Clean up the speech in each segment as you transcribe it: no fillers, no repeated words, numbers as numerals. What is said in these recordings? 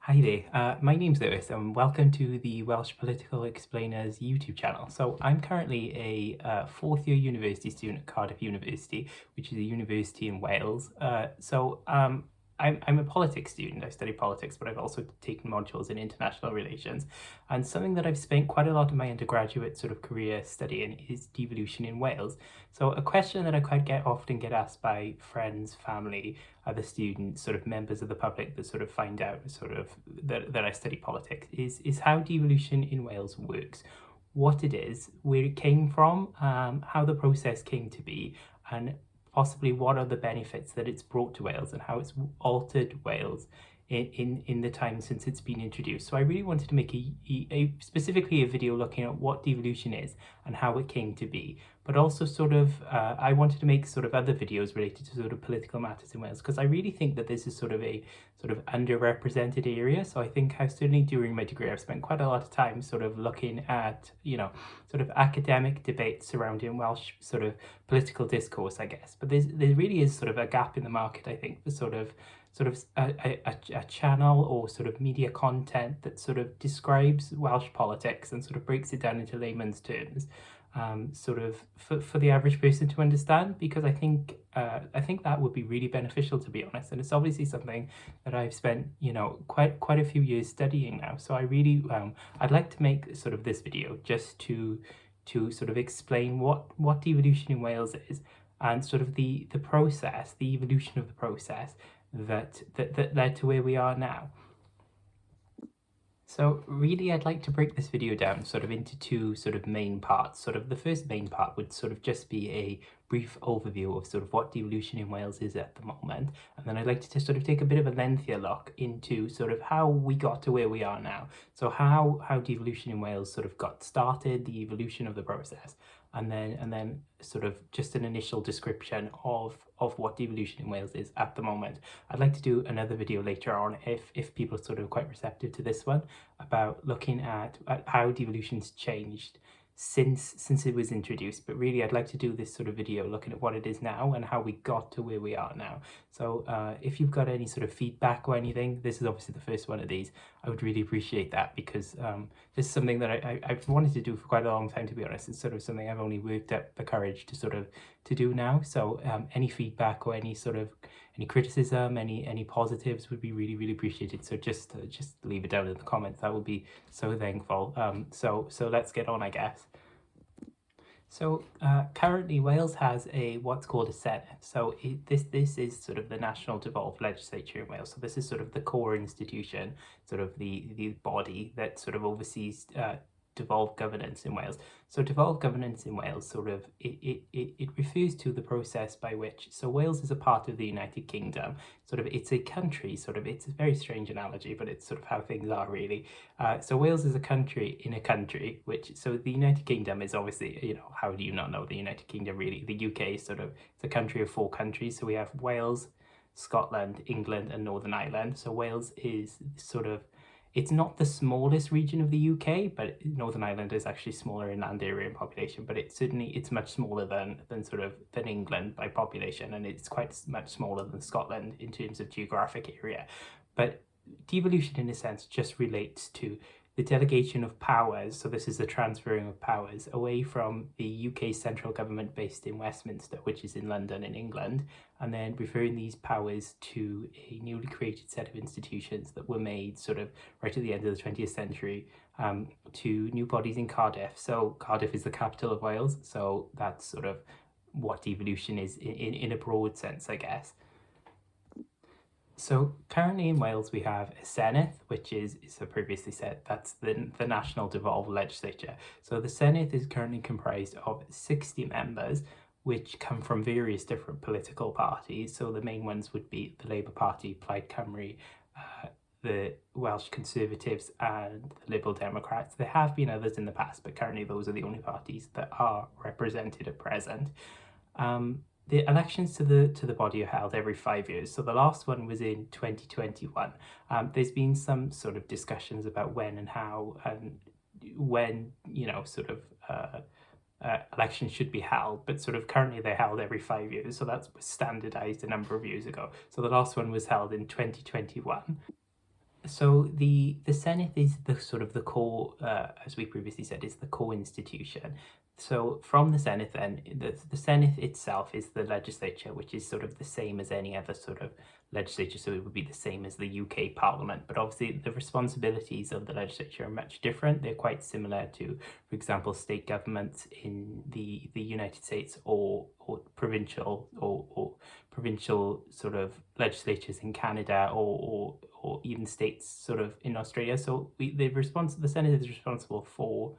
Hi there, my name's Lewis and welcome to the Welsh Political Explainers YouTube channel. So I'm currently a fourth year university student at Cardiff University, which is a university in Wales. I'm a politics student. I study politics, but I've also taken modules in international relations. And something that I've spent quite a lot of my undergraduate sort of career studying is devolution in Wales. So a question that I often get asked by friends, family, other students, sort of members of the public that sort of find out sort of that I study politics is how devolution in Wales works, what it is, where it came from, how the process came to be, and possibly what are the benefits that it's brought to Wales and how it's altered Wales in the time since it's been introduced. So I really wanted to make specifically a video looking at what devolution is and how it came to be, but also sort of I wanted to make sort of other videos related to sort of political matters in Wales, because I really think that this is sort of a underrepresented area. So I think certainly during my degree I've spent quite a lot of time sort of looking at, sort of academic debates surrounding Welsh sort of political discourse, I guess. But there really is sort of a gap in the market, I think, for sort of a channel or sort of media content that sort of describes Welsh politics and sort of breaks it down into layman's terms, sort of for the average person to understand, because I think that would be really beneficial, to be honest. And it's obviously something that I've spent, quite a few years studying now. So I really I'd like to make sort of this video just to sort of explain what devolution in Wales is, and sort of the process, the evolution of the process that led to where we are now. So really I'd like to break this video down sort of into two sort of main parts. Sort of the first main part would sort of just be a brief overview of sort of what devolution in Wales is at the moment. And then I'd like to sort of take a bit of a lengthier look into sort of how we got to where we are now. So how devolution in Wales sort of got started, the evolution of the process, and then sort of just an initial description of what devolution in Wales is at the moment. I'd like to do another video later on if people are sort of quite receptive to this one, about looking at how devolution's changed since it was introduced. But really I'd like to do this sort of video looking at what it is now and how we got to where we are now. So if you've got any sort of feedback or anything, this is obviously the first one of these, I would really appreciate that, because this is something that I've wanted to do for quite a long time, to be honest. It's sort of something I've only worked up the courage to do now. So any feedback or any criticism, any positives would be really appreciated. So just leave it down in the comments. That would be so thankful. So let's get on, I guess. So currently Wales has what's called a Senate. So this is sort of the national devolved legislature in Wales. So this is sort of the core institution, sort of the body that sort of oversees devolved governance in Wales. So devolved governance in Wales sort of it refers to the process by which, so Wales is a part of the United Kingdom. Sort of it's a country, sort of, it's a very strange analogy, but it's sort of how things are really. So Wales is a country in a country, which, so the United Kingdom is obviously, how do you not know the United Kingdom really? The UK is sort of, it's a country of 4 countries. So we have Wales, Scotland, England and Northern Ireland. So Wales is sort of, it's not the smallest region of the UK, but Northern Ireland is actually smaller in land area and population, but it's much smaller than England by population, and it's quite much smaller than Scotland in terms of geographic area. But devolution in a sense just relates to the delegation of powers. So this is the transferring of powers away from the UK central government based in Westminster, which is in London in England, and then referring these powers to a newly created set of institutions that were made sort of right at the end of the 20th century, to new bodies in Cardiff. So Cardiff is the capital of Wales, so that's sort of what devolution is in a broad sense, I guess. So currently in Wales we have a Senedd, which is, as I previously said, that's the national devolved legislature. So the Senedd is currently comprised of 60 members, which come from various different political parties. So the main ones would be the Labour Party, Plaid Cymru, the Welsh Conservatives and the Liberal Democrats. There have been others in the past, but currently those are the only parties that are represented at present. The elections to the body are held every 5 years. So the last one was in 2021. There's been some sort of discussions about when and how and when, elections should be held, but sort of currently they're held every 5 years. So that's standardized a number of years ago. So the last one was held in 2021. So the Senate is the sort of the core, as we previously said, is the core institution. So from the Senate, then the Senate itself is the legislature, which is sort of the same as any other sort of legislature. So it would be the same as the UK Parliament, but obviously the responsibilities of the legislature are much different. They're quite similar to, for example, state governments in the United States, or provincial sort of legislatures in Canada, or even states sort of in Australia. So the Senate is responsible for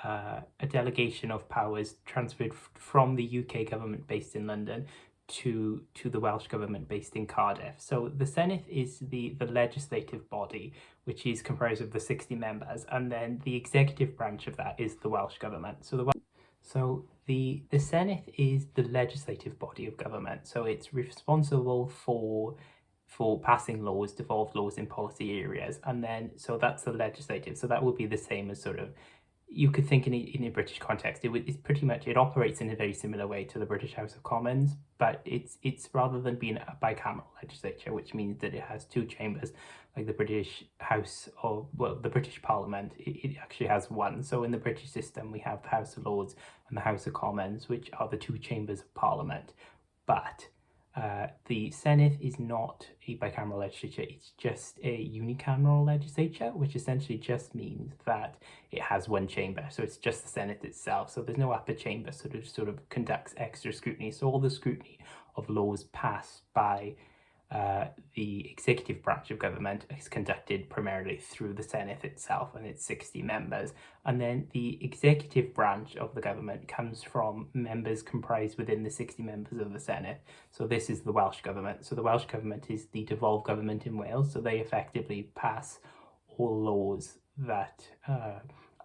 a delegation of powers transferred from the UK government based in London to the Welsh government based in Cardiff. So the Senate is the legislative body, which is comprised of the 60 members, and then the executive branch of that is the Welsh government. So the Senate is the legislative body of government. So it's responsible for passing laws, devolved laws in policy areas, and then so that's the legislative. So that would be the same as sort of, you could think in a British context, it's pretty much, it operates in a very similar way to the British House of Commons, but it's rather than being a bicameral legislature, which means that it has two chambers, like the British House, or well, the British Parliament, it actually has one. So in the British system, we have the House of Lords and the House of Commons, which are the two chambers of Parliament. But the Senate is not a bicameral legislature, it's just a unicameral legislature, which essentially just means that it has one chamber. So it's just the Senate itself. So there's no upper chamber sort of conducts extra scrutiny. So all the scrutiny of laws passed by the executive branch of government is conducted primarily through the Senate itself and its 60 members. And then the executive branch of the government comes from members comprised within the 60 members of the Senate. So this is the Welsh government. So the Welsh government is the devolved government in Wales. So they effectively pass all laws that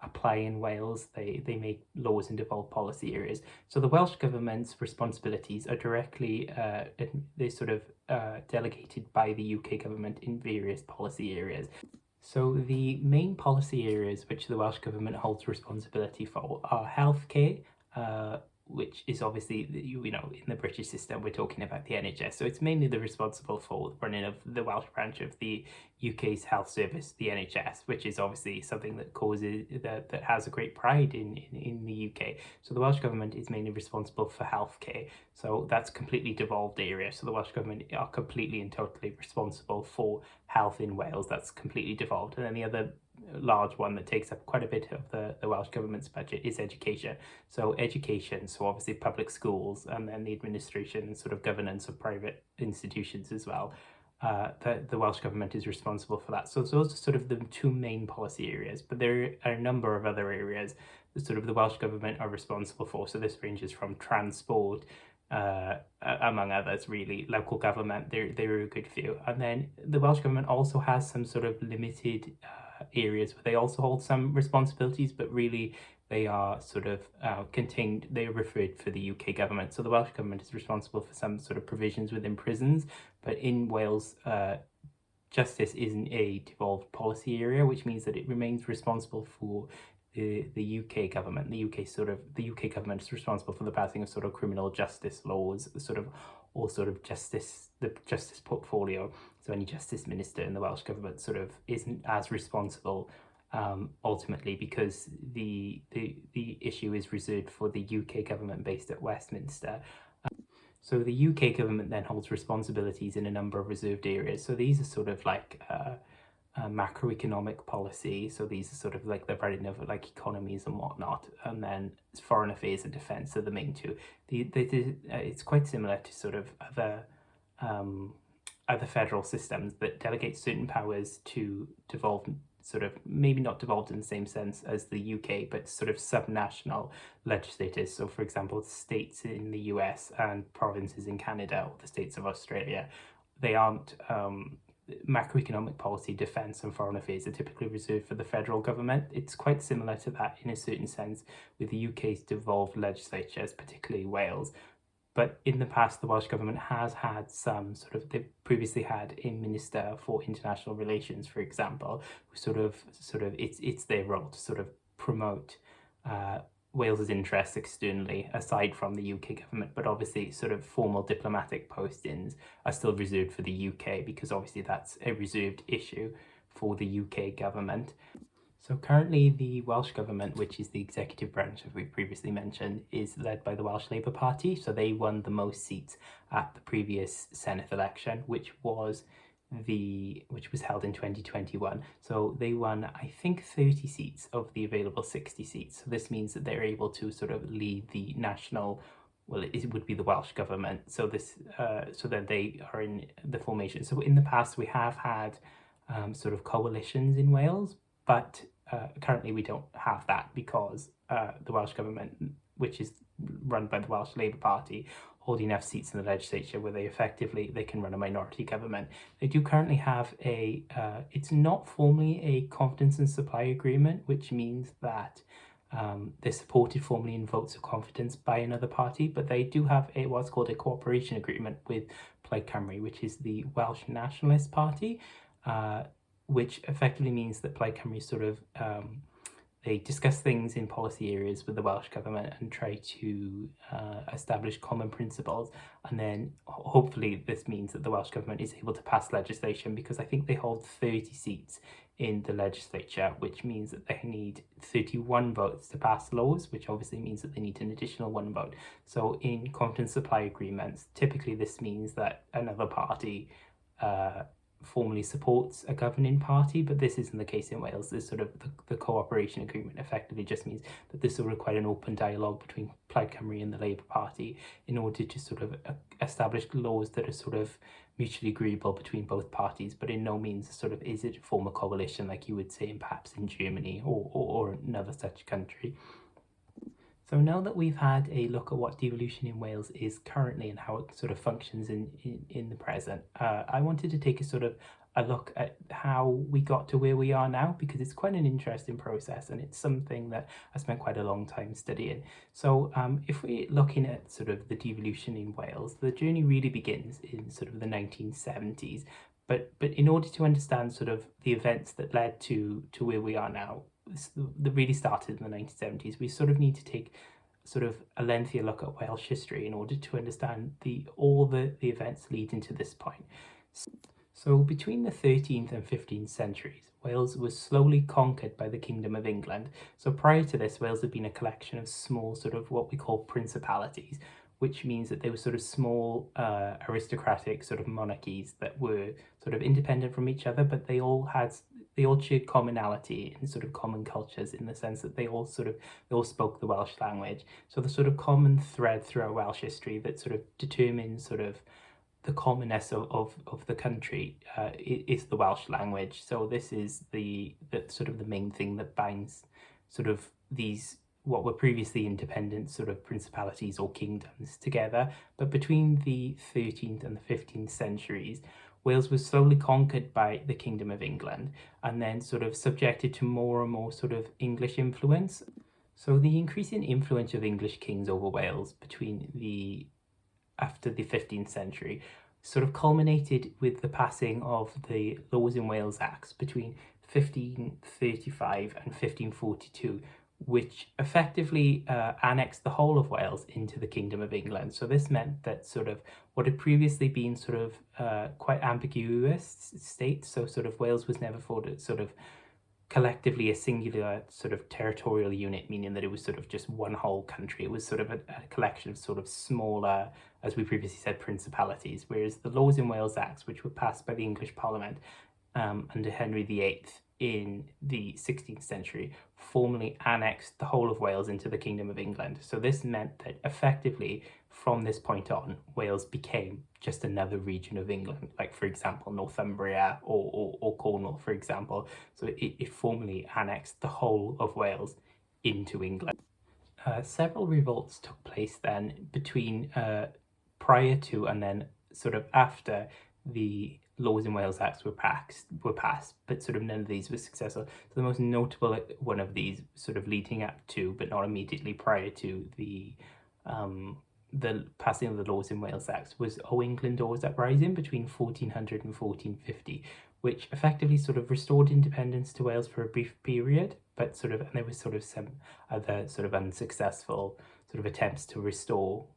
apply in Wales. They make laws in devolved policy areas. So the Welsh government's responsibilities are directly delegated by the UK government in various policy areas. So the main policy areas which the Welsh government holds responsibility for are healthcare, which is obviously, in the British system, we're talking about the NHS. So it's mainly the responsible for the running of the Welsh branch of the UK's health service, the NHS, which is obviously something that has a great pride in the UK. So the Welsh government is mainly responsible for healthcare. So that's completely devolved area. So the Welsh government are completely and totally responsible for health in Wales. That's completely devolved. And then the other large one that takes up quite a bit of the Welsh government's budget is education. So education, so obviously public schools, and then the administration and sort of governance of private institutions as well. The Welsh government is responsible for that. So those are sort of the two main policy areas, but there are a number of other areas that sort of the Welsh government are responsible for. So this ranges from transport, among others, really. Local government, there are a good few. And then the Welsh government also has some sort of limited areas where they also hold some responsibilities, but really they are sort of contained, they are referred for the UK government. So the Welsh government is responsible for some sort of provisions within prisons, but in Wales, justice isn't a devolved policy area, which means that it remains responsible for the UK government. The UK government is responsible for the passing of sort of criminal justice laws, the justice portfolio. So any justice minister in the Welsh government sort of isn't as responsible ultimately, because the issue is reserved for the UK government based at Westminster. So the UK government then holds responsibilities in a number of reserved areas. So these are sort of like macroeconomic policy. So these are sort of like the running of like economies and whatnot. And then foreign affairs and defence are the main two. It's quite similar to sort of other federal systems that delegate certain powers to devolve, sort of maybe not devolved in the same sense as the UK, but sort of subnational legislators. So for example, states in the US and provinces in Canada, or the states of Australia, they aren't macroeconomic policy, defence and foreign affairs are typically reserved for the federal government. It's quite similar to that in a certain sense with the UK's devolved legislatures, particularly Wales. But in the past, the Welsh government has had some sort of, they've previously had a Minister for International Relations, for example, who it's their role to sort of promote Wales's interests externally, aside from the UK government. But obviously sort of formal diplomatic postings are still reserved for the UK, because obviously that's a reserved issue for the UK government. So currently the Welsh Government, which is the executive branch as we previously mentioned, is led by the Welsh Labour Party. So they won the most seats at the previous Senedd election, which was held in 2021. So they won, I think, 30 seats of the available 60 seats. So this means that they're able to sort of lead the national, well, it would be the Welsh Government. So so that they are in the formation. So in the past we have had sort of coalitions in Wales, but currently we don't have that because the Welsh Government, which is run by the Welsh Labour Party, hold enough seats in the legislature where they can run a minority government. They do currently have it's not formally a confidence and supply agreement, which means that they're supported formally in votes of confidence by another party, but they do have what's called a cooperation agreement with Plaid Cymru, which is the Welsh Nationalist Party, which effectively means that Plaid Cymru sort of they discuss things in policy areas with the Welsh Government and try to establish common principles, and then hopefully this means that the Welsh Government is able to pass legislation, because I think they hold 30 seats in the legislature, which means that they need 31 votes to pass laws, which obviously means that they need an additional 1 vote. So in confidence supply agreements, typically this means that another party formally supports a governing party, but this isn't the case in Wales. This sort of the cooperation agreement effectively just means that this will require an open dialogue between Plaid Cymru and the Labour Party in order to sort of establish laws that are sort of mutually agreeable between both parties, but in no means sort of is it a form of coalition like you would say perhaps in Germany or another such country. So now that we've had a look at what devolution in Wales is currently and how it sort of functions in the present, I wanted to take a look at how we got to where we are now, because it's quite an interesting process and it's something that I spent quite a long time studying. So if we're looking at sort of the devolution in Wales, the journey really begins in sort of the 1970s. But in order to understand sort of the events that led to where we are now, that really started in the 1970s, we sort of need to take sort of a lengthier look at Welsh history in order to understand all the events leading to this point. So between the 13th and 15th centuries, Wales was slowly conquered by the Kingdom of England. So prior to this, Wales had been a collection of small sort of what we call principalities, which means that they were sort of small aristocratic sort of monarchies that were sort of independent from each other, but they all shared commonality and sort of common cultures, in the sense that they all spoke the Welsh language. So the sort of common thread throughout Welsh history that sort of determines sort of the commonness of the country is the Welsh language. So this is the sort of the main thing that binds sort of these what were previously independent sort of principalities or kingdoms together. But between the 13th and the 15th centuries, Wales was slowly conquered by the Kingdom of England and then sort of subjected to more and more sort of English influence. So the increasing influence of English kings over Wales after the 15th century sort of culminated with the passing of the Laws in Wales Acts between 1535 and 1542, which effectively annexed the whole of Wales into the Kingdom of England. So this meant that sort of what had previously been sort of quite ambiguous state, so sort of Wales was never sort of collectively a singular sort of territorial unit, meaning that it was sort of just one whole country. It was sort of a collection of sort of smaller, as we previously said, principalities, whereas the Laws in Wales Acts, which were passed by the English Parliament under Henry VIII in the 16th century, formally annexed the whole of Wales into the Kingdom of England. So this meant that effectively from this point on, Wales became just another region of England, like for example Northumbria or Cornwall, for example. So it formally annexed the whole of Wales into England. Several revolts took place then between prior to and then sort of after the Laws in Wales Acts were passed, but sort of none of these were successful. So the most notable one of these, sort of leading up to, but not immediately prior to the passing of the Laws in Wales Acts, was Owain Glyndwr's uprising between 1400 and 1450, which effectively sort of restored independence to Wales for a brief period, but and there was sort of some other sort of unsuccessful sort of attempts to restore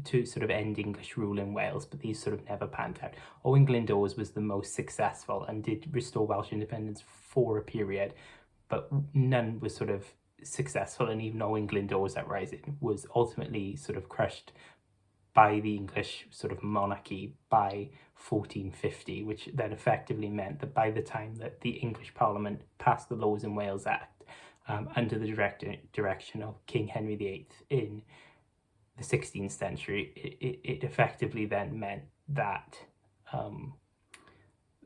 to sort of end English rule in Wales, but these sort of never panned out. Owen Glyndwr's was the most successful and did restore Welsh independence for a period, but none was sort of successful, and even Owen Glyndwr's uprising was ultimately sort of crushed by the English sort of monarchy by 1450, which then effectively meant that by the time that the English Parliament passed the Laws in Wales Act under the direction of King Henry VIII in the 16th century, it effectively then meant that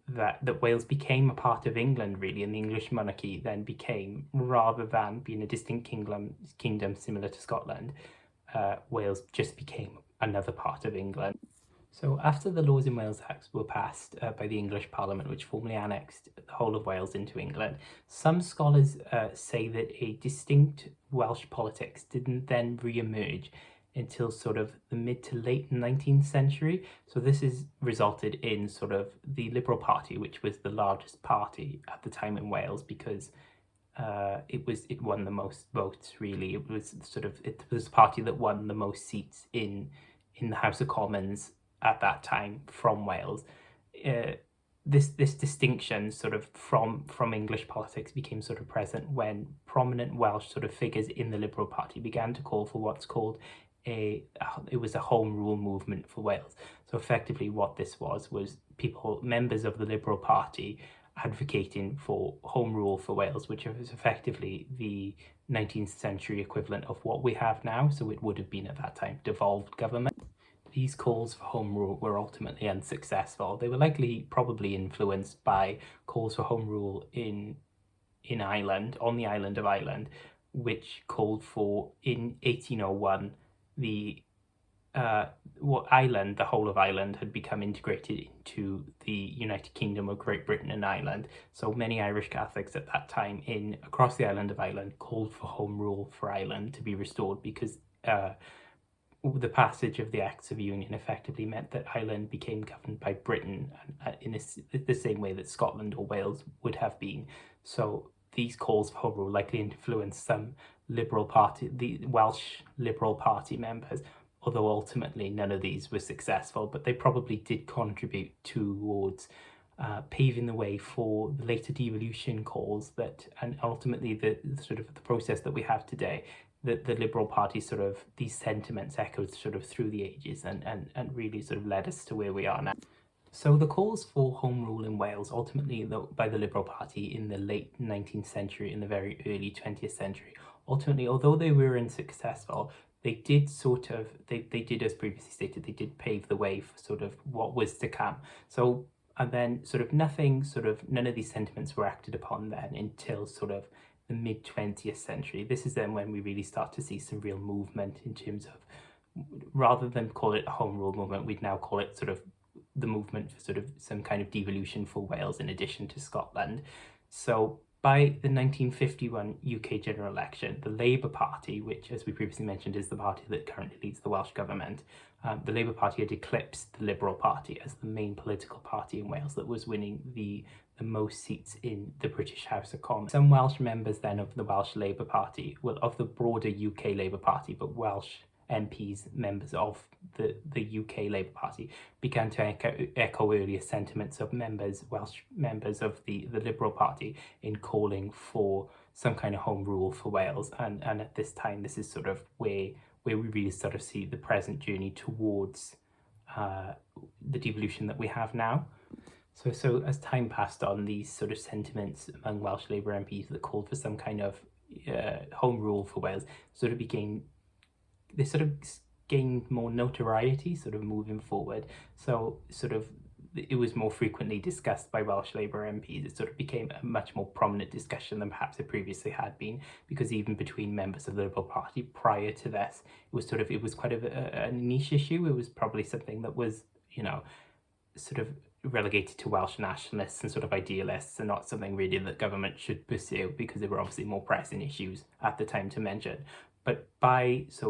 that Wales became a part of England, really, and the English monarchy then became, rather than being a distinct kingdom similar to Scotland, Wales just became another part of England. So after the Laws in Wales Acts were passed by the English Parliament, which formally annexed the whole of Wales into England, some scholars say that a distinct Welsh politics didn't then re-emerge until sort of the mid to late 19th century. So this has resulted in sort of the Liberal Party, which was the largest party at the time in Wales, because it won the most votes, really. It was the party that won the most seats in the House of Commons at that time from Wales. This distinction sort of from English politics became sort of present when prominent Welsh sort of figures in the Liberal Party began to call for what's called a home rule movement for Wales. So effectively what this was members of the Liberal Party advocating for home rule for Wales, which was effectively the 19th century equivalent of what we have now. So it would have been at that time devolved government. These calls for home rule were ultimately unsuccessful. They were probably influenced by calls for home rule in Ireland, on the island of Ireland, which called for, in 1801, the whole of Ireland had become integrated into the United Kingdom of Great Britain and Ireland. So many Irish Catholics at that time across the island of Ireland called for home rule for Ireland to be restored, because the passage of the Acts of Union effectively meant that Ireland became governed by Britain in the same way that Scotland or Wales would have been. So these calls for home rule likely influenced some the Welsh Liberal Party members, although ultimately none of these were successful, but they probably did contribute towards paving the way for the later devolution calls and ultimately the process that we have today. That the Liberal Party these sentiments echoed through the ages and really led us to where we are now. So the calls for home rule in Wales, ultimately by the Liberal Party in the late 19th century and the very early 20th century, ultimately, although they were unsuccessful, they did as previously stated, they did pave the way for what was to come. So, and then none of these sentiments were acted upon then until the mid 20th century. This is then when we really start to see some real movement in terms of, rather than call it a home rule movement, we'd now call it the movement for some kind of devolution for Wales in addition to Scotland. So by the 1951 UK general election, the Labour Party, which as we previously mentioned is the party that currently leads the Welsh government, the Labour Party had eclipsed the Liberal Party as the main political party in Wales that was winning the most seats in the British House of Commons. Some Welsh members then of the Welsh Labour Party, of the broader UK Labour Party, but Welsh MPs, members of the UK Labour Party, began to echo earlier sentiments of Welsh members of the Liberal Party in calling for some kind of home rule for Wales. And at this time, this is where we really see the present journey towards the devolution that we have now. So as time passed on, these sentiments among Welsh Labour MPs that called for some kind of home rule for Wales gained more notoriety moving forward. So it was more frequently discussed by Welsh Labour MPs. It became a much more prominent discussion than perhaps it previously had been, because even between members of the Liberal Party prior to this, it was quite a niche issue. It was probably something that was, relegated to Welsh nationalists and idealists, and not something really that government should pursue, because there were obviously more pressing issues at the time to mention. But we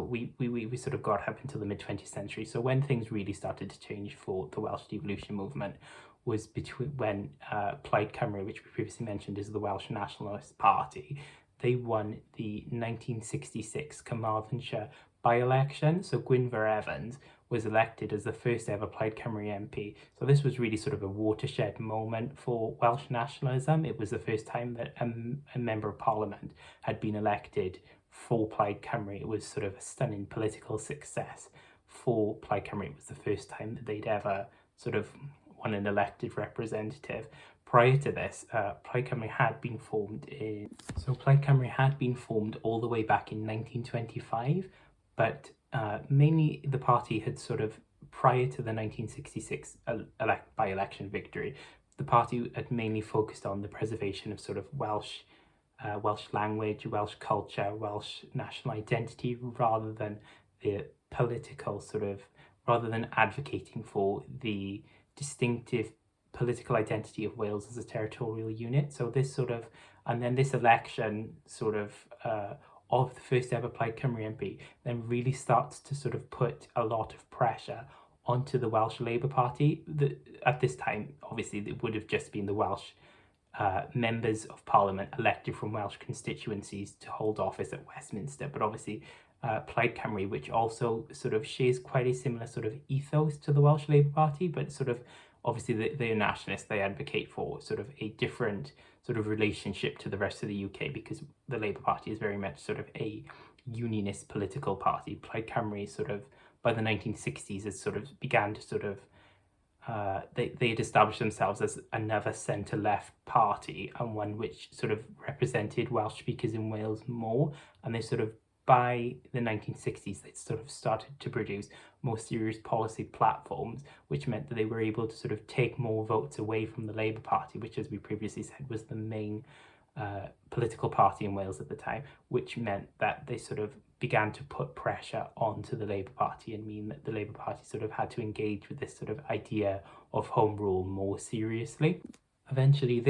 got up until the mid 20th century. So when things really started to change for the Welsh devolution movement was when Plaid Cymru, which we previously mentioned is the Welsh Nationalist Party, they won the 1966 Carmarthenshire by-election. So Gwynfor Evans was elected as the first ever Plaid Cymru MP. So this was really sort of a watershed moment for Welsh nationalism. It was the first time that a member of parliament had been elected for Plaid Cymru. It was sort of a stunning political success for Plaid Cymru. It was the first time that they'd ever sort of won an elected representative. Prior to this, Plaid Cymru had been formed all the way back in 1925, but mainly the party had sort of, prior to the 1966 by-election victory, the party had mainly focused on the preservation of sort of Welsh language, Welsh culture, Welsh national identity, rather than the political rather than advocating for the distinctive political identity of Wales as a territorial unit. So this and then this election of the first ever Plaid Cymru MP then really starts to sort of put a lot of pressure onto the Welsh Labour Party. At this time, obviously, it would have just been the Welsh members of Parliament elected from Welsh constituencies to hold office at Westminster, but obviously Plaid Cymru, which also sort of shares quite a similar sort of ethos to the Welsh Labour Party, but sort of obviously they're nationalists. They advocate for sort of a different sort of relationship to the rest of the UK, because the Labour Party is very much sort of a unionist political party. Plaid Cymru sort of by the 1960s has sort of began to sort of they had established themselves as another centre-left party, and one which sort of represented Welsh speakers in Wales more, and they sort of by the 1960s, they sort of started to produce more serious policy platforms, which meant that they were able to sort of take more votes away from the Labour Party, which, as we previously said, was the main political party in Wales at the time, which meant that they sort of began to put pressure onto the Labour Party and mean that the Labour Party sort of had to engage with this sort of idea of home rule more seriously. Eventually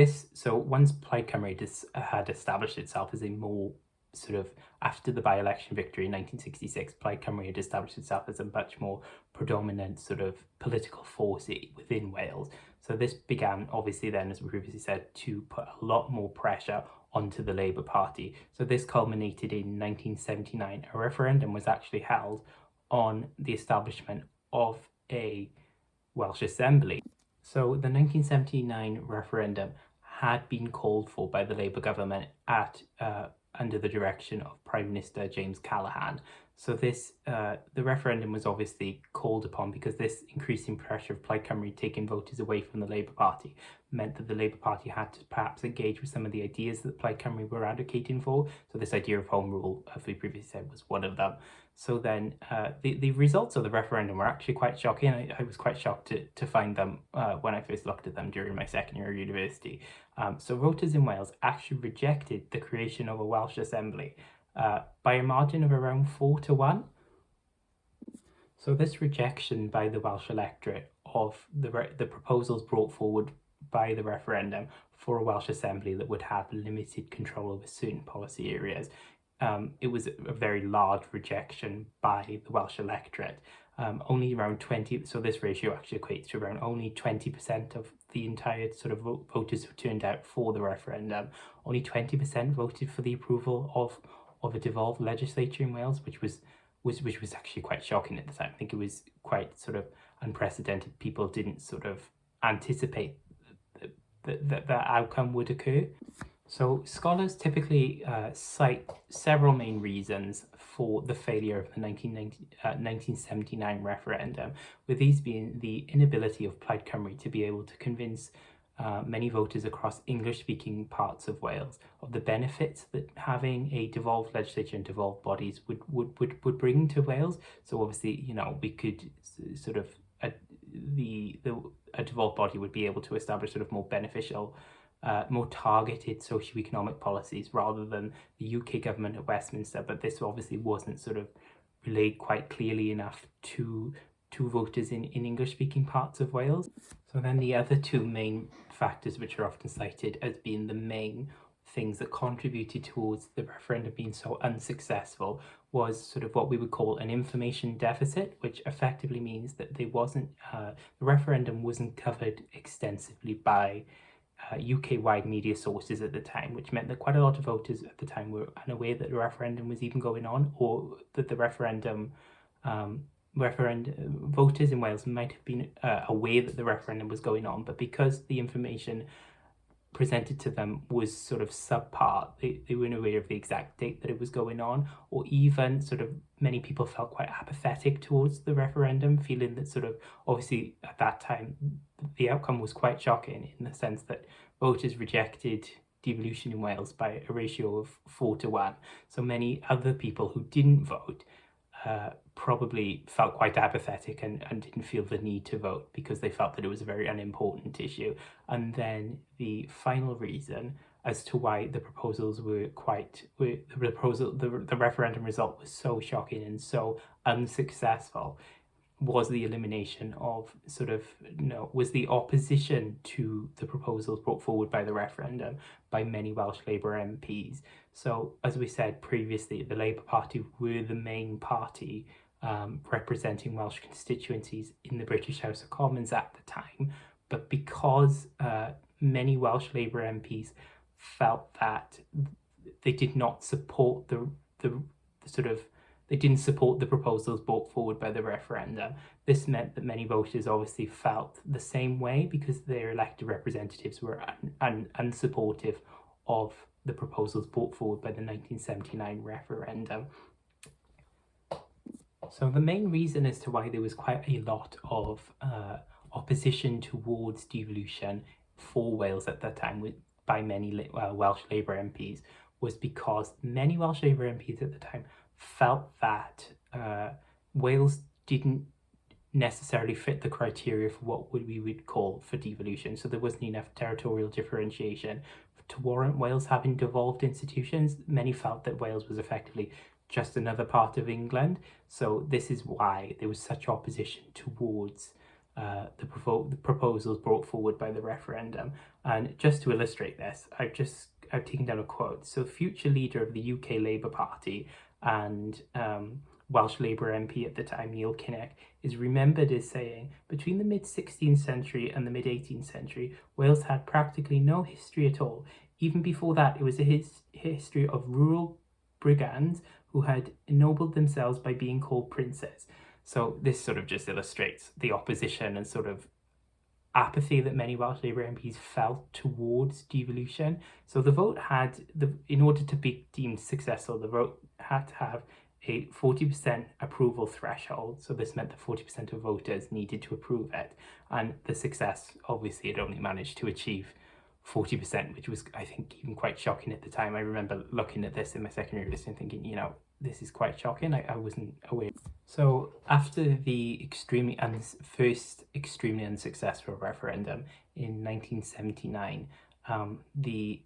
once Plaid Cymru had established itself as a more sort of, after the by-election victory in 1966, Plaid Cymru had established itself as a much more predominant sort of political force within Wales. So this began, obviously then, as we previously said, to put a lot more pressure onto the Labour Party. So this culminated in 1979. A referendum was actually held on the establishment of a Welsh Assembly. So the 1979 referendum had been called for by the Labour government under the direction of Prime Minister James Callaghan. So the referendum was obviously called upon because this increasing pressure of Plaid Cymru taking voters away from the Labour Party meant that the Labour Party had to perhaps engage with some of the ideas that Plaid Cymru were advocating for. So this idea of home rule, as we previously said, was one of them. So then the results of the referendum were actually quite shocking. I was quite shocked to find them when I first looked at them during my second year of university. So voters in Wales actually rejected the creation of a Welsh Assembly by a margin of around 4-1. So this rejection by the Welsh electorate of the proposals brought forward by the referendum for a Welsh Assembly that would have limited control over certain policy areas, it was a very large rejection by the Welsh electorate. Only around 20, so this ratio actually equates to around only 20% of the entire sort of voters who turned out for the referendum. Only 20% voted for the approval of a devolved legislature in Wales, which was actually quite shocking at the time. I think it was quite sort of unprecedented. People didn't sort of anticipate that outcome would occur. So scholars typically cite several main reasons for the failure of the 1979 referendum, with these being the inability of Plaid Cymru to be able to convince many voters across English-speaking parts of Wales of the benefits that having a devolved legislature and devolved bodies would bring to Wales. So obviously, we could sort of a devolved body would be able to establish sort of more beneficial, more targeted socio-economic policies rather than the UK government at Westminster. But this obviously wasn't sort of relayed quite clearly enough to voters in English-speaking parts of Wales. So then the other two main factors which are often cited as being the main things that contributed towards the referendum being so unsuccessful was sort of what we would call an information deficit, which effectively means that the referendum wasn't covered extensively by UK-wide media sources at the time, which meant that quite a lot of voters at the time were unaware that the referendum was even going on, or that the voters in Wales might have been aware that the referendum was going on, but because the information presented to them was sort of subpar, they weren't aware of the exact date that it was going on, or even sort of many people felt quite apathetic towards the referendum, feeling that sort of, obviously at that time the outcome was quite shocking in the sense that voters rejected devolution in Wales by a ratio of 4-1. So many other people who didn't vote probably felt quite apathetic and didn't feel the need to vote because they felt that it was a very unimportant issue. And then the final reason as to why the proposals the referendum result was so shocking and so unsuccessful was the elimination of was the opposition to the proposals brought forward by the referendum by many Welsh Labour MPs. So, as we said previously, the Labour Party were the main party representing Welsh constituencies in the British House of Commons at the time, but because many Welsh Labour MPs felt that they did not support they didn't support the proposals brought forward by the referendum. This meant that many voters obviously felt the same way because their elected representatives were unsupportive of the proposals brought forward by the 1979 referendum. So the main reason as to why there was quite a lot of opposition towards devolution for Wales at that time by many Welsh Labour MPs was because many Welsh Labour MPs at the time felt that Wales didn't necessarily fit the criteria for what we would call for devolution. So there wasn't enough territorial differentiation to warrant Wales having devolved institutions. Many felt that Wales was effectively just another part of England. So this is why there was such opposition towards the proposals brought forward by the referendum. And just to illustrate this, I've taken down a quote. So future leader of the UK Labour Party and Welsh Labour MP at the time, Neil Kinnock, is remembered as saying, between the mid-16th century and the mid-18th century, Wales had practically no history at all. Even before that, it was a history of rural brigands who had ennobled themselves by being called princes. So this sort of just illustrates the opposition and sort of apathy that many Welsh Labour MPs felt towards devolution. So the vote in order to be deemed successful, the vote had to have a 40% approval threshold. So this meant that 40% of voters needed to approve it. And the success, obviously, it only managed to achieve 40%, which was, I think, even quite shocking at the time. I remember looking at this in my secondary list and thinking, this is quite shocking. I wasn't aware. So after the first extremely unsuccessful referendum in 1979,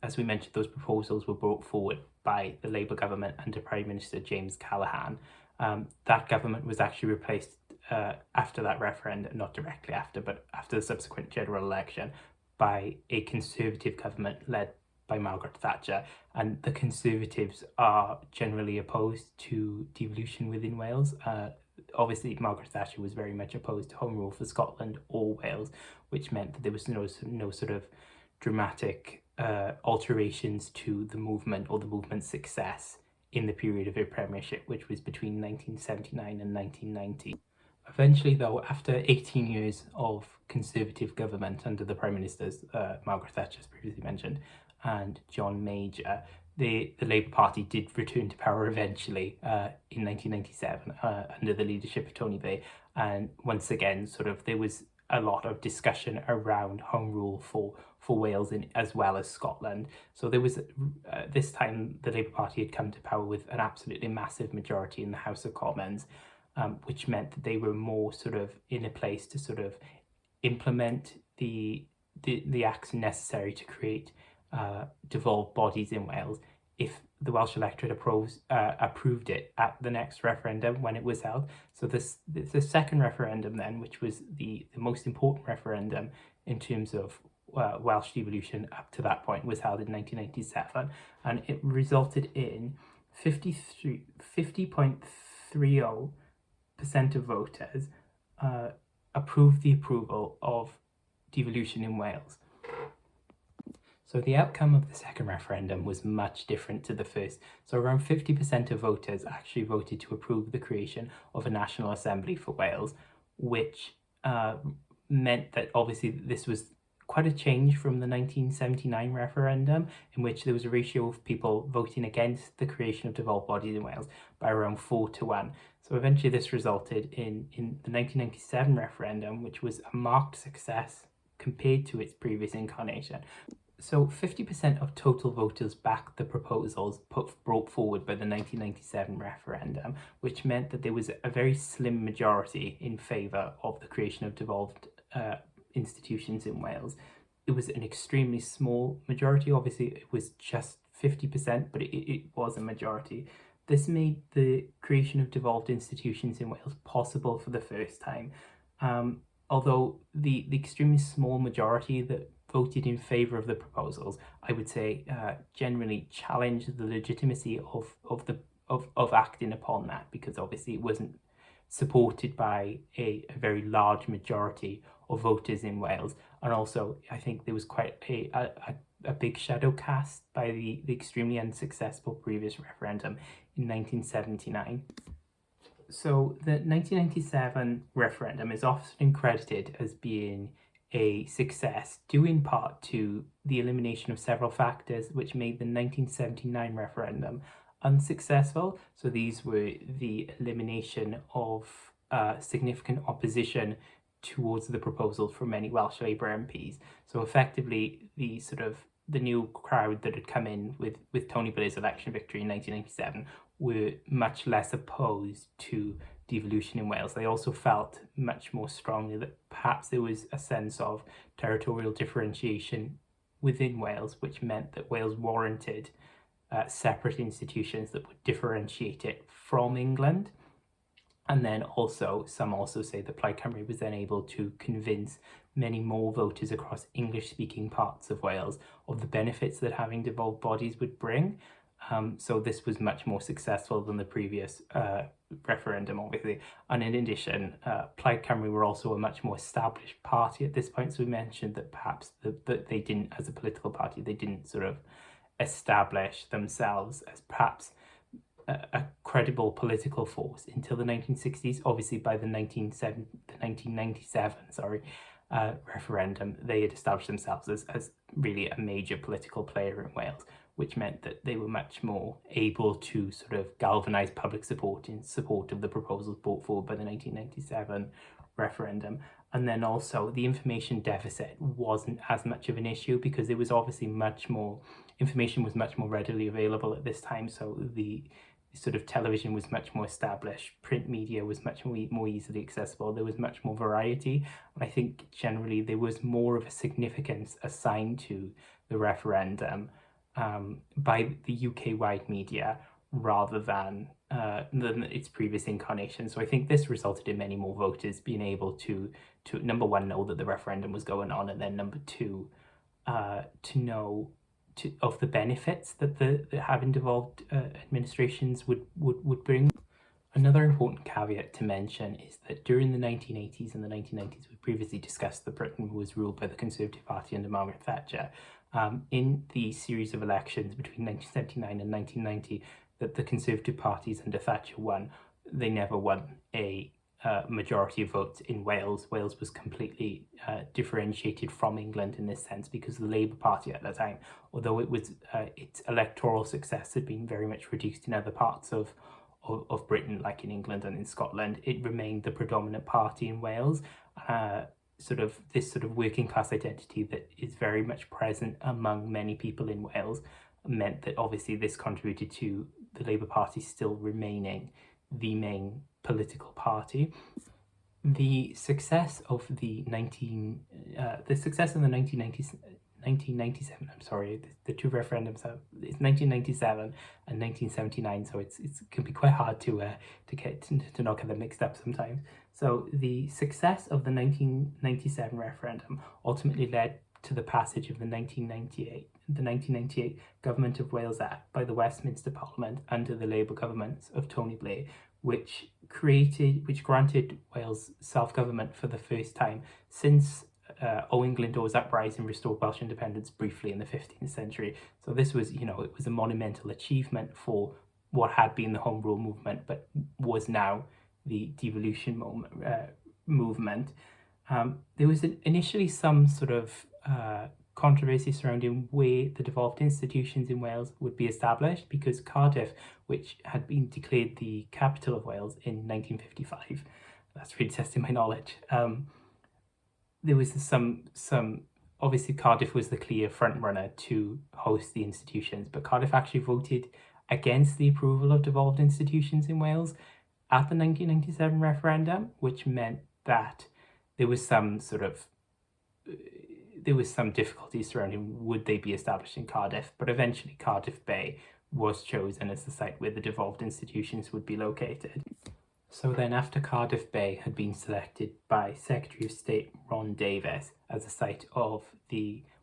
as we mentioned, those proposals were brought forward by the Labour government under Prime Minister James Callaghan. That government was actually replaced after that referendum, not directly after, but after the subsequent general election, by a Conservative government led by Margaret Thatcher. And the Conservatives are generally opposed to devolution within Wales. Obviously, Margaret Thatcher was very much opposed to Home Rule for Scotland or Wales, which meant that there was no sort of dramatic alterations to the movement or the movement's success in the period of her premiership, which was between 1979 and 1990. Eventually, though, after 18 years of Conservative government under the Prime Ministers, Margaret Thatcher, as previously mentioned, and John Major, the Labour Party did return to power eventually in 1997 under the leadership of Tony Blair. And once again, there was a lot of discussion around Home Rule for Wales as well as Scotland. So there was, this time, the Labour Party had come to power with an absolutely massive majority in the House of Commons, which meant that they were more in a place to implement the acts necessary to create devolved bodies in Wales if the Welsh electorate approved it at the next referendum when it was held. So the second referendum then, which was the most important referendum in terms of Welsh devolution up to that point, was held in 1997, and it resulted in 50.30% of voters approved the approval of devolution in Wales. So the outcome of the second referendum was much different to the first. So around 50% of voters actually voted to approve the creation of a National Assembly for Wales, which meant that obviously this was quite a change from the 1979 referendum, in which there was a ratio of people voting against the creation of devolved bodies in Wales by around 4-1. So eventually this resulted in the 1997 referendum, which was a marked success compared to its previous incarnation. So 50% of total voters backed the proposals brought forward by the 1997 referendum, which meant that there was a very slim majority in favour of the creation of devolved institutions in Wales. It was an extremely small majority. Obviously, it was just 50%, but it was a majority. This made the creation of devolved institutions in Wales possible for the first time. Although the extremely small majority that voted in favour of the proposals, I would say, generally challenged the legitimacy of acting upon that, because obviously it wasn't supported by a very large majority of voters in Wales. And also, I think there was quite a big shadow cast by the extremely unsuccessful previous referendum in 1979. So the 1997 referendum is often credited as being a success, due in part to the elimination of several factors which made the 1979 referendum unsuccessful. So these were the elimination of significant opposition towards the proposal from many Welsh Labour MPs. So effectively, the new crowd that had come in with Tony Blair's election victory in 1997 were much less opposed to devolution in Wales. They also felt much more strongly that perhaps there was a sense of territorial differentiation within Wales, which meant that Wales warranted separate institutions that would differentiate it from England. And then also, some also say that Plaid Cymru was then able to convince many more voters across English-speaking parts of Wales of the benefits that having devolved bodies would bring. So this was much more successful than the previous referendum, obviously. And in addition, Plaid Cymru were also a much more established party at this point. So we mentioned that perhaps that they didn't, as a political party, they didn't sort of establish themselves as perhaps a credible political force until the 1960s. Obviously, by the 1997 referendum, they had established themselves as really a major political player in Wales, which meant that they were much more able to sort of galvanise public support in support of the proposals brought forward by the 1997 referendum. And then also the information deficit wasn't as much of an issue, because there was obviously information was much more readily available at this time. So the sort of television was much more established, print media was much more easily accessible, there was much more variety, and I think generally there was more of a significance assigned to the referendum by the UK-wide media rather than its previous incarnation. So I think this resulted in many more voters being able to number one, know that the referendum was going on, and then number two, to know of the benefits that the having devolved administrations would bring. Another important caveat to mention is that during the 1980s and the 1990s, we previously discussed that Britain was ruled by the Conservative Party under Margaret Thatcher. In the series of elections between 1979 and 1990 that the Conservative parties under Thatcher won, they never won a majority of votes in Wales. Wales was completely differentiated from England in this sense, because the Labour Party at that time, although it was its electoral success had been very much reduced in other parts of Britain, like in England and in Scotland, it remained the predominant party in Wales. This working class identity that is very much present among many people in Wales meant that obviously this contributed to the Labour Party still remaining the main political party. The success of the 1997, the two referendums it's 1997 and 1979, so it can be quite hard to not get them mixed up sometimes. So the success of the 1997 referendum ultimately led to the passage of the 1998 Government of Wales Act by the Westminster Parliament under the Labour governments of Tony Blair, which granted Wales self-government for the first time since O England O's uprising restored Welsh independence briefly in the 15th century. So this was, it was a monumental achievement for what had been the Home Rule movement, but was now the devolution movement. There was initially some sort of controversy surrounding where the devolved institutions in Wales would be established, because Cardiff, which had been declared the capital of Wales in 1955, that's really testing my knowledge, there was some obviously Cardiff was the clear front runner to host the institutions, but Cardiff actually voted against the approval of devolved institutions in Wales at the 1997 referendum, which meant that there was some difficulty surrounding would they be established in Cardiff, but eventually Cardiff Bay was chosen as the site where the devolved institutions would be located. So then, after Cardiff Bay had been selected by Secretary of State Ron Davies as the site of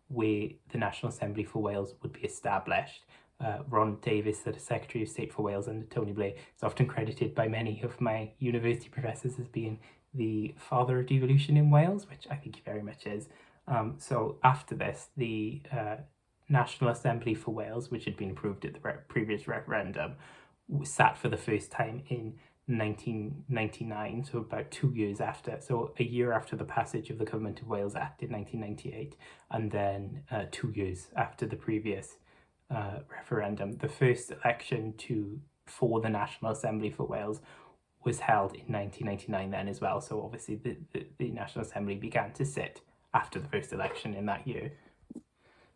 where the National Assembly for Wales would be established, Ron Davies, the Secretary of State for Wales under Tony Blair, is often credited by many of my university professors as being the father of devolution in Wales, which I think he very much is. So after this, the National Assembly for Wales, which had been approved at the previous referendum, sat for the first time in 1999, so about 2 years after, so a year after the passage of the Government of Wales Act in 1998, and then 2 years after the previous referendum. The first election for the National Assembly for Wales was held in 1999 then as well, so obviously the National Assembly began to sit after the first election in that year.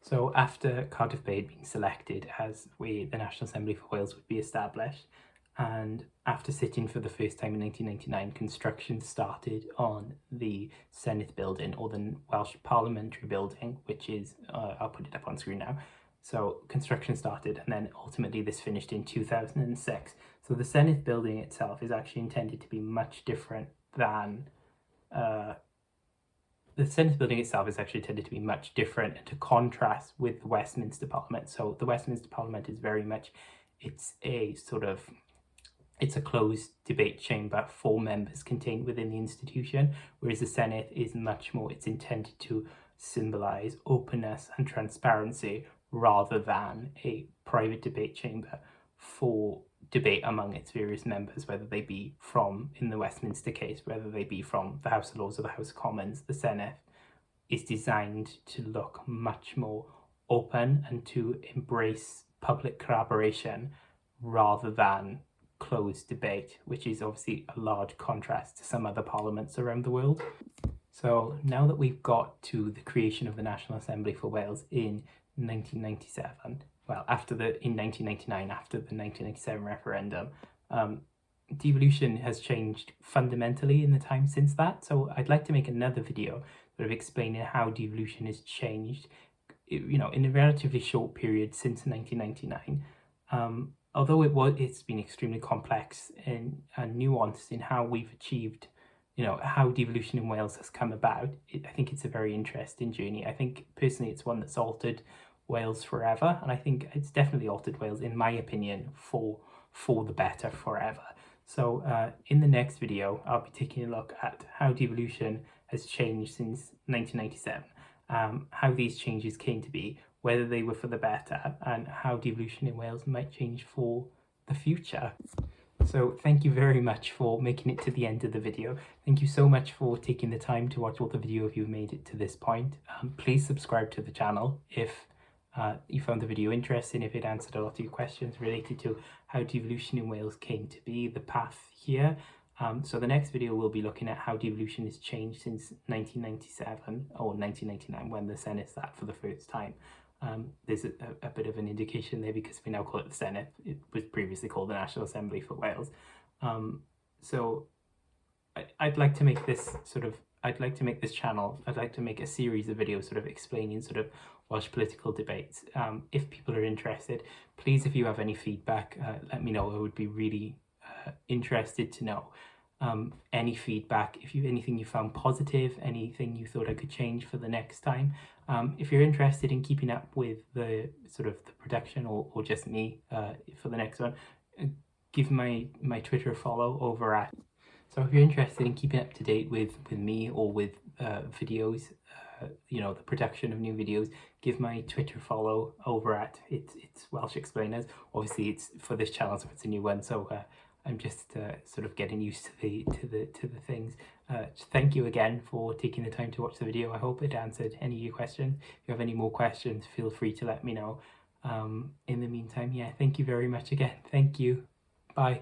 So after Cardiff Bay had been selected as where the National Assembly for Wales would be established, and after sitting for the first time in 1999, construction started on the Senedd building, or the Welsh Parliamentary building, which is, I'll put it up on screen now. So construction started, and then ultimately this finished in 2006. So the Senedd building itself is actually intended to be much different than the Senedd building itself is actually intended to be much different and to contrast with the Westminster Parliament. So the Westminster Parliament is very much, it's a closed debate chamber, 4 members contained within the institution, whereas the Senedd is much more, it's intended to symbolise openness and transparency rather than a private debate chamber for debate among its various members, whether they be from, in the Westminster case, whether they be from the House of Lords or the House of Commons. The Senedd is designed to look much more open and to embrace public collaboration rather than closed debate, which is obviously a large contrast to some other parliaments around the world. So now that we've got to the creation of the National Assembly for Wales in 1997, well, in 1999, after the 1997 referendum, devolution has changed fundamentally in the time since that. So I'd like to make another video sort of explaining how devolution has changed, in a relatively short period since 1999. Although it's been extremely complex and nuanced in how we've achieved, how devolution in Wales has come about. I think it's a very interesting journey. I think personally it's one that's altered Wales forever, and I think it's definitely altered Wales, in my opinion, for the better forever. So in the next video, I'll be taking a look at how devolution has changed since 1997, how these changes came to be, whether they were for the better, and how devolution in Wales might change for the future. So thank you very much for making it to the end of the video. Thank you so much for taking the time to watch all the video if you've made it to this point. Please subscribe to the channel if you found the video interesting, if it answered a lot of your questions related to how devolution in Wales came to be, the path here. So the next video we'll be looking at how devolution has changed since 1997 or 1999 when the Senedd sat for the first time. There's a bit of an indication there because we now call it the Senedd. It was previously called the National Assembly for Wales. So I'd like to make this channel, I'd like to make a series of videos sort of explaining sort of Welsh political debates. If people are interested, please, if you have any feedback, let me know. I would be really interested to know any feedback. If anything you found positive, anything you thought I could change for the next time. If you're interested in keeping up with the sort of the production or just me for the next one, give my Twitter a follow over at. So if you're interested in keeping up to date with me or with videos you know, the production of new videos, give my Twitter follow over at it's Welsh Explainers. Obviously it's for this channel, so it's a new one, so I'm just sort of getting used to the things. Thank you again for taking the time to watch the video. I hope it answered any of your questions. If you have any more questions, feel free to let me know. In the meantime, yeah, thank you very much again. Thank you. Bye.